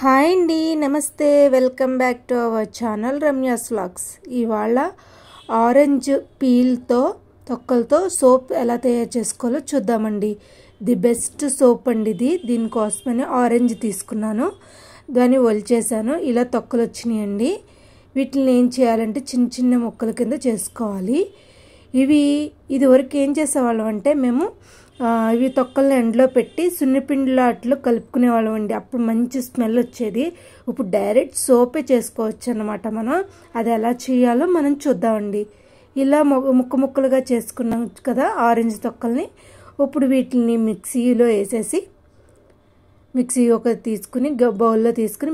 Hi అండి, నమస్తే. Welcome back to our channel Ramya's vlogs. ఇవాళ ఆరెంజ్ పీల్తో తొక్కలతో సోప్ ఎలా తయారు చేసుకోవాలో చూద్దామండి. ది బెస్ట్ సోప్ అండి ఇది. దీనికోసమని ఆరెంజ్ తీసుకున్నాను, దాన్ని ఒలిచేసాను. ఇలా తొక్కలు వచ్చినాయండి. వీటిని ఏం చేయాలంటే చిన్న చిన్న ముక్కల కింద చేసుకోవాలి. ఇదివరకు ఏం చేసేవాళ్ళం అంటే మేము ఇవి తొక్కలను ఎండలో పెట్టి సున్నిపిండిలో అట్లు కలుపుకునేవాళ్ళం అండి. అప్పుడు మంచి స్మెల్ వచ్చేది. ఇప్పుడు డైరెక్ట్ సోపే చేసుకోవచ్చు అన్నమాట. మనం అది ఎలా చేయాలో మనం చూద్దామండి. ఇలా ముక్కలుగా చేసుకున్నాం కదా ఆరెంజ్ తొక్కల్ని. ఇప్పుడు వీటిని మిక్సీలో వేసేసి మిక్సీ తీసుకుని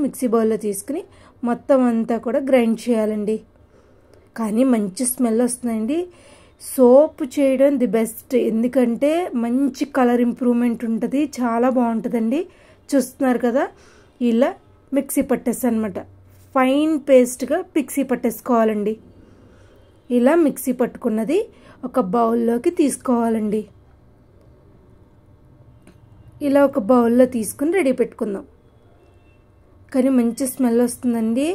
మిక్సీ బౌల్లో తీసుకుని మొత్తం అంతా కూడా గ్రైండ్ చేయాలండి. కానీ మంచి స్మెల్ వస్తుందండి. సోప్ చేయడం ది బెస్ట్, ఎందుకంటే మంచి కలర్ ఇంప్రూవ్మెంట్ ఉంటుంది, చాలా బాగుంటుందండి. చూస్తున్నారు కదా, ఇలా మిక్సీ పట్టేస్తాను అనమాట. ఫైన్ పేస్ట్గా మిక్సీ పట్టేసుకోవాలండి. ఇలా మిక్సీ పట్టుకున్నది ఒక బౌల్లోకి తీసుకోవాలండి. ఇలా ఒక బౌల్లో తీసుకుని రెడీ పెట్టుకుందాం. కానీ మంచి స్మెల్ వస్తుందండి.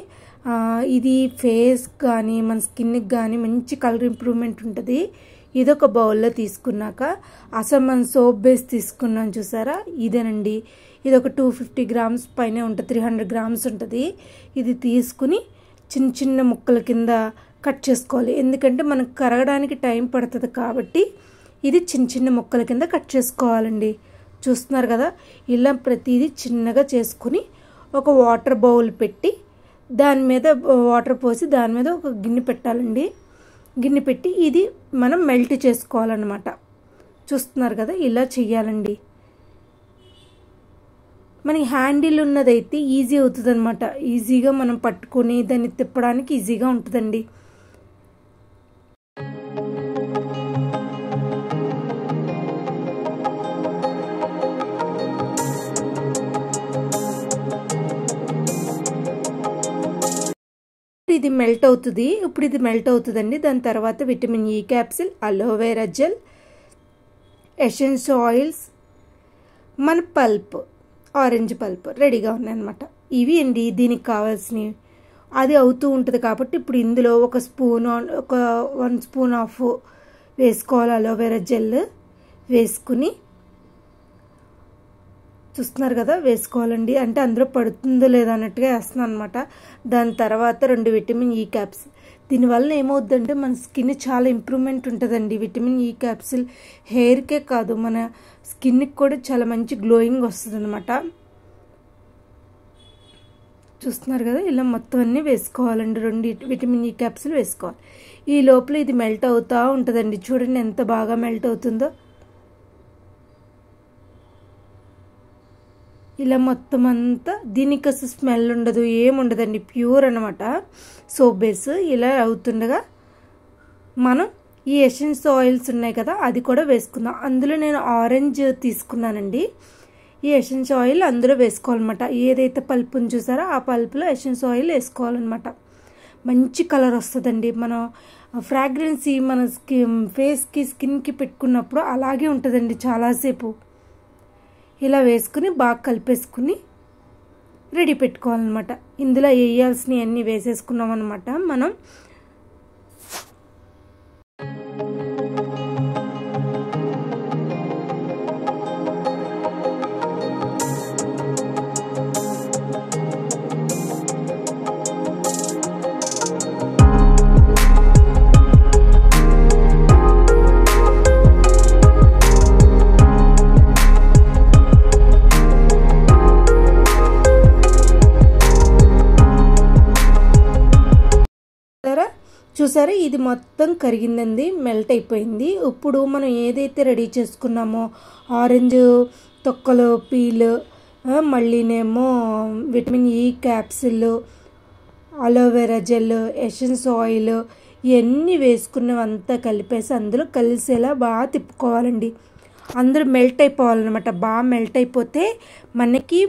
ఇది ఫేస్ కానీ మన స్కిన్కి కానీ మంచి కలర్ ఇంప్రూవ్మెంట్ ఉంటుంది. ఇదొక బౌల్లో తీసుకున్నాక అసలు మనం సోప్ బేస్ తీసుకున్నాం చూసారా, ఇదేనండి. ఇది ఒక 250 గ్రామ్స్ పైనే ఉంటుంది, 300 గ్రామ్స్ ఉంటుంది. ఇది తీసుకుని చిన్న చిన్న ముక్కల కింద కట్ చేసుకోవాలి. ఎందుకంటే మనకు కరగడానికి టైం పడుతుంది కాబట్టి ఇది చిన్న చిన్న ముక్కల కింద కట్ చేసుకోవాలండి. చూస్తున్నారు కదా, ఇలా ప్రతిదీ చిన్నగా చేసుకుని ఒక వాటర్ బౌల్ పెట్టి దాని మీద వాటర్ పోసి దాని మీద ఒక గిన్నె పెట్టాలండి. గిన్నె పెట్టి ఇది మనం మెల్ట్ చేసుకోవాలన్నమాట. చూస్తున్నారు కదా, ఇలా చెయ్యాలండి. మనకి హ్యాండిల్ ఉన్నదైతే ఈజీ అవుతుంది అనమాట. ఈజీగా మనం పట్టుకొని దాన్ని తిప్పడానికి ఈజీగా ఉంటుందండి. ఇది మెల్ట్ అవుతుంది. ఇప్పుడు ఇది మెల్ట్ అవుతుందండి. దాని తర్వాత vitamin E capsule, aloe vera gel, essence oils, మన పల్ప్, ఆరెంజ్ పల్ప్ రెడీగా ఉన్నాయన్నమాట. ఇవి అండి దీనికి కావాల్సినవి. అది అవుతూ ఉంటుంది కాబట్టి ఇప్పుడు ఇందులో 1 స్పూన్ ఆఫ్ వేసుకోవాలి. అలోవెరా జెల్ వేసుకుని చూస్తున్నారు కదా, వేసుకోవాలండి. అంటే అందులో పడుతుందో లేదా అన్నట్టుగా వేస్తున్నాను అనమాట. దాని తర్వాత 2 విటమిన్ ఈ క్యాప్సిల్. దీనివల్ల ఏమవుద్దంటే మన స్కిన్ చాలా ఇంప్రూవ్మెంట్ ఉంటుందండి. విటమిన్ ఈ క్యాప్సిల్ హెయిర్కే కాదు మన స్కిన్కి కూడా చాలా మంచి గ్లోయింగ్ వస్తుంది అనమాట. చూస్తున్నారు కదా, ఇలా మొత్తం అన్నీ వేసుకోవాలండి. 2 విటమిన్ ఈ క్యాప్సిల్ వేసుకోవాలి. ఈ లోపల ఇది మెల్ట్ అవుతూ ఉంటుందండి. చూడండి ఎంత బాగా మెల్ట్ అవుతుందో. ఇలా మొత్తం అంతా దీనికి అసలు స్మెల్ ఉండదు, ఏముండదండి, ప్యూర్ అనమాట సోప్ బేస్. ఇలా అవుతుండగా మనం ఈ ఎసెన్స్ ఆయిల్స్ ఉన్నాయి కదా అది కూడా వేసుకుందాం. అందులో నేను ఆరెంజ్ తీసుకున్నానండి. ఈ ఎసెన్స్ ఆయిల్ అందులో వేసుకోవాలన్నమాట. ఏదైతే పల్ప్ ఉంది చూసారో ఆ పల్ప్లో ఎసెన్స్ ఆయిల్ వేసుకోవాలన్నమాట. మంచి కలర్ వస్తుందండి. మనం ఫ్రాగ్రెన్స్ మన ఫేస్కి స్కిన్కి పెట్టుకున్నప్పుడు అలాగే ఉంటుందండి చాలాసేపు. ఇలా వేసుకుని బాగా కలిపేసుకుని రెడీ పెట్టుకోవాలన్నమాట. ఇందులో వేయాల్సినవి అన్నీ వేసేసుకున్నాం అనమాట మనం. చూసారా, ఇది మొత్తం కరిగిందండి, మెల్ట్ అయిపోయింది. ఇప్పుడు మనం ఏదైతే రెడీ చేసుకున్నామో ఆరెంజ్ తొక్కలు పీల్, మళ్ళీనేమో vitamin E capsule, aloe vera gel, essence oil ఇవన్నీ వేసుకున్నవంతా కలిపేసి అందులో కలిసేలా బాగా తిప్పుకోవాలండి. అందరూ మెల్ట్ అయిపోవాలన్నమాట. బాగా మెల్ట్ అయిపోతే మనకి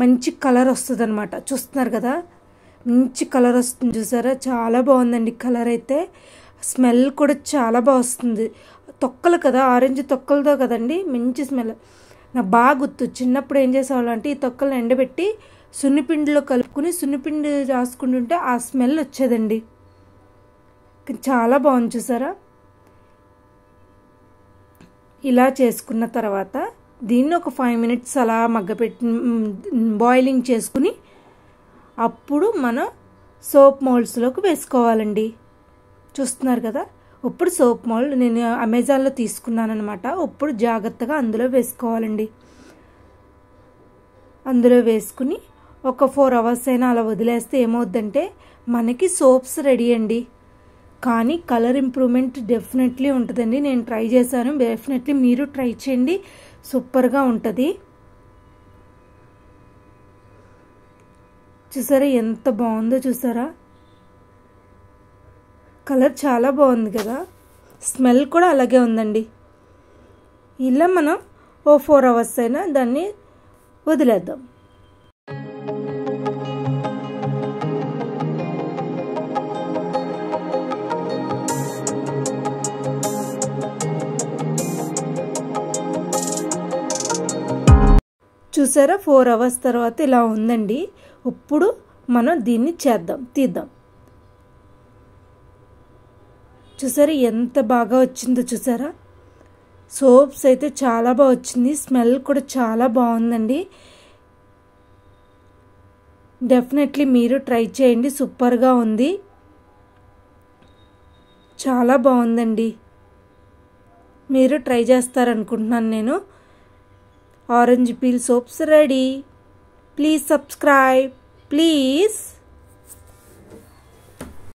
మంచి కలర్ వస్తుంది అనమాట. చూస్తున్నారు కదా, మంచి కలర్ వస్తుంది చూసారా, చాలా బాగుందండి కలర్ అయితే. స్మెల్ కూడా చాలా బాగా వస్తుంది. తొక్కలు కదా, ఆరెంజ్ తొక్కలతో కదండి మంచి స్మెల్. నాకు బాగా గుర్తు, చిన్నప్పుడు ఏం చేసేవాళ్ళం అంటే ఈ తొక్కలను ఎండబెట్టి సున్నిపిండిలో కలుపుకుని సున్నిపిండి రాసుకుంటుంటే ఆ స్మెల్ వచ్చేదండి. చాలా బాగుంది చూసారా. ఇలా చేసుకున్న తర్వాత దీన్ని ఒక 5 minutes అలా మగ్గపెట్టి బాయిలింగ్ చేసుకుని అప్పుడు మనం సోప్ మోల్డ్స్లోకి వేసుకోవాలండి. చూస్తున్నారు కదా. ఇప్పుడు సోప్ మోల్డ్ నేను అమెజాన్లో తీసుకున్నాను అనమాట. ఇప్పుడు జాగ్రత్తగా అందులో వేసుకోవాలండి. అందులో వేసుకుని ఒక 4 hours అయినా అలా వదిలేస్తే ఏమవుద్దంటే మనకి సోప్స్ రెడీ అండి. కానీ కలర్ ఇంప్రూవ్మెంట్ డెఫినెట్లీ ఉంటుందండి. నేను ట్రై చేశాను, డెఫినెట్లీ మీరు ట్రై చేయండి, సూపర్గా ఉంటుంది. చూసారా ఎంత బాగుందో చూసారా. కలర్ చాలా బాగుంది కదా, స్మెల్ కూడా అలాగే ఉందండి. ఇలా మనం ఓ 4 hours అయినా దాన్ని వదిలేద్దాం. చూసారా 4 hours తర్వాత ఇలా ఉందండి. ఇప్పుడు మనం దీన్ని తీద్దాం. చూసారా ఎంత బాగా వచ్చిందో చూసారా. సోప్స్ అయితే చాలా బాగా వచ్చింది, స్మెల్ కూడా చాలా బాగుందండి. డెఫినెట్లీ మీరు ట్రై చేయండి, సూపర్గా ఉంది, చాలా బాగుందండి. మీరు ట్రై చేస్తారనుకుంటున్నాను నేను. Orange peel soaps ready. Please subscribe. Please.